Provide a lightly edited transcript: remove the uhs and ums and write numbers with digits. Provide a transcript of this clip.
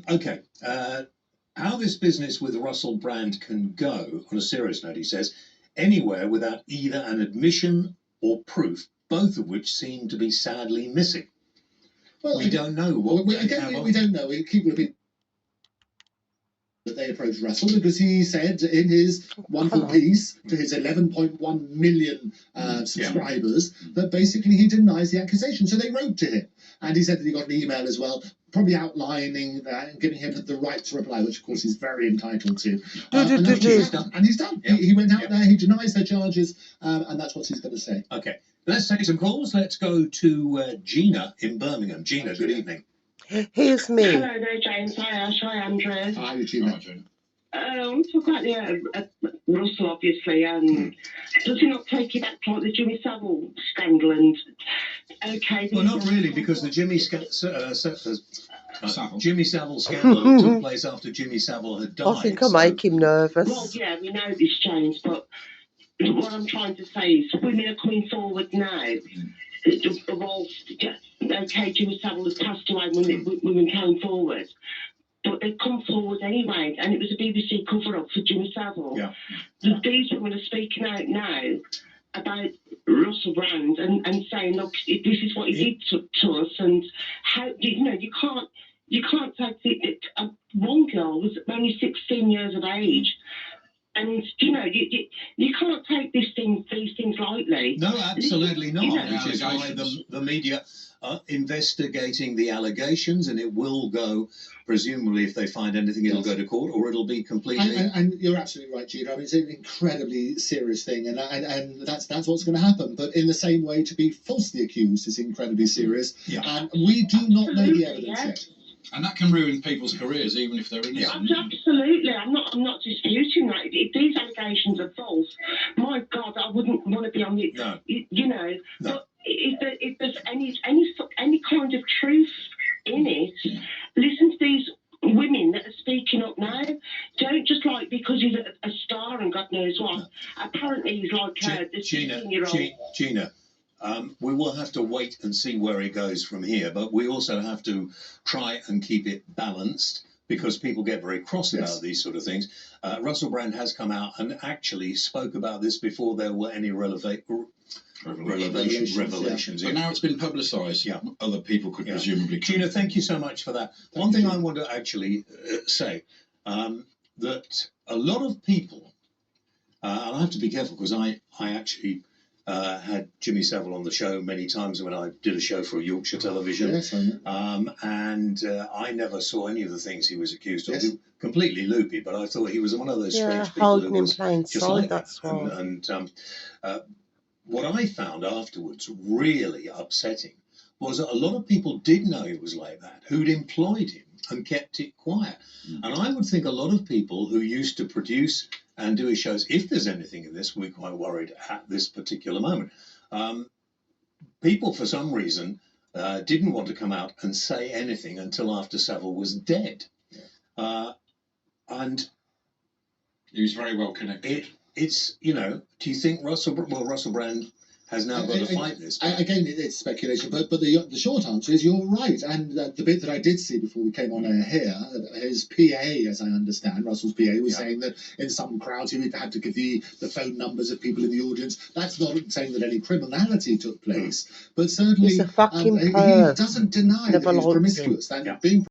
Okay. How this business with Russell Brand can go, on a serious note, he says, anywhere without either an admission or proof, both of which seem to be sadly missing. Well, we don't know what we don't know. We keep repeating that they approached Russell because he said in his wonderful piece to his 11.1 million subscribers that basically he denies the accusation. So they wrote to him, and he said that he got an email as well, probably outlining that and giving him the right to reply, which of course he's very entitled to. And he's done. Yeah. He went out there, he denies their charges, and that's what he's going to say. Okay, let's take some calls. Let's go to Gina in Birmingham. Gina, good evening. Here's me. Hello there, James. Hi, Ash. Hi, Andrew. Hi, Gina. I'm talking about Russell, obviously, and does he not take it back to like the Jimmy Savile scandal? And okay, well, not really, because the Jimmy Savile scandal took place after Jimmy Savile had died. I think I make him nervous. Well, yeah, we know this, James, but what I'm trying to say is women are coming forward now. Okay, Jimmy Savile has passed away when women came forward, but they've come forward anyway, and it was a BBC cover-up for Jimmy Savile. Yeah. These women are speaking out now about Russel Brand and saying, look, this is what he did to us, and how you can't take it. One girl was only 16 years of age. And you can't take these things lightly. No, absolutely not. Which is why the media are investigating the allegations, and it will go. Presumably, if they find anything, it'll go to court, or it'll be completely. And you're absolutely right, Gina. I mean, it's an incredibly serious thing, and that's what's going to happen. But in the same way, to be falsely accused is incredibly serious. Yeah. And we do not know the evidence yet. And that can ruin people's careers, even if they're innocent. Absolutely, I'm not disputing that. If these allegations are false, my God, I wouldn't want to be on it. No. No. But if there's any kind of truth in it, listen to these women that are speaking up now. Don't just because he's a star and God knows what. No. Apparently, he's like a 16-year-old. Gina. We will have to wait and see where it goes from here, but we also have to try and keep it balanced because people get very cross about these sort of things. Russel Brand has come out and actually spoke about this before there were any revelations. But now it's been publicised. Yeah. Other people could presumably. Gina, thank you so much for that. One thing I want to actually say that a lot of people, and I have to be careful because I actually. Had Jimmy Savile on the show many times when I did a show for Yorkshire Television. Yes, and I never saw any of the things he was accused of. Completely loopy, but I thought he was one of those strange people who was just like that. And what I found afterwards really upsetting was that a lot of people did know he was like that, who'd employed him and kept it quiet. And I would think a lot of people who used to produce and do his shows, if there's anything in this, we're quite worried at this particular moment. People, for some reason, didn't want to come out and say anything until after Savile was dead. And he was very well connected. Do you think Russel Brand has now got to fight this? Again, it's speculation, but the short answer is you're right. And the bit that I did see before we came on air here, his PA, as I understand, Russell's PA, was saying that in some crowds he had to give the phone numbers of people in the audience. That's not saying that any criminality took place, but certainly he's a fucking he doesn't deny that he was promiscuous. Being